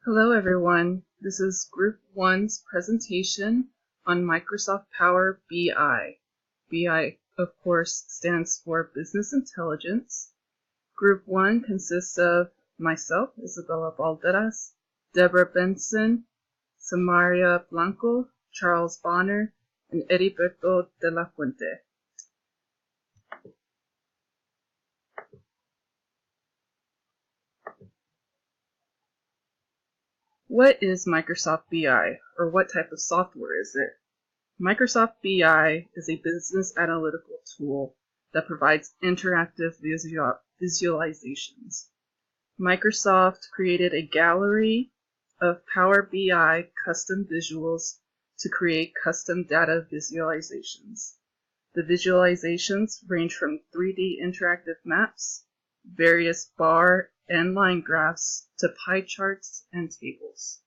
Hello everyone, this is Group 1's presentation on Microsoft Power BI. BI, of course, stands for Business Intelligence. Group 1 consists of myself, Isabella Balderas, Deborah Benson, Samaria Blanco, Charles Bonner, and Heriberto de la Fuente. What is Microsoft BI, or what type of software is it? Microsoft BI is a business analytical tool that provides interactive visualizations. Microsoft created a gallery of Power BI custom visuals to create custom data visualizations. The visualizations range from 3D interactive maps, various bar and line graphs, to pie charts and tables.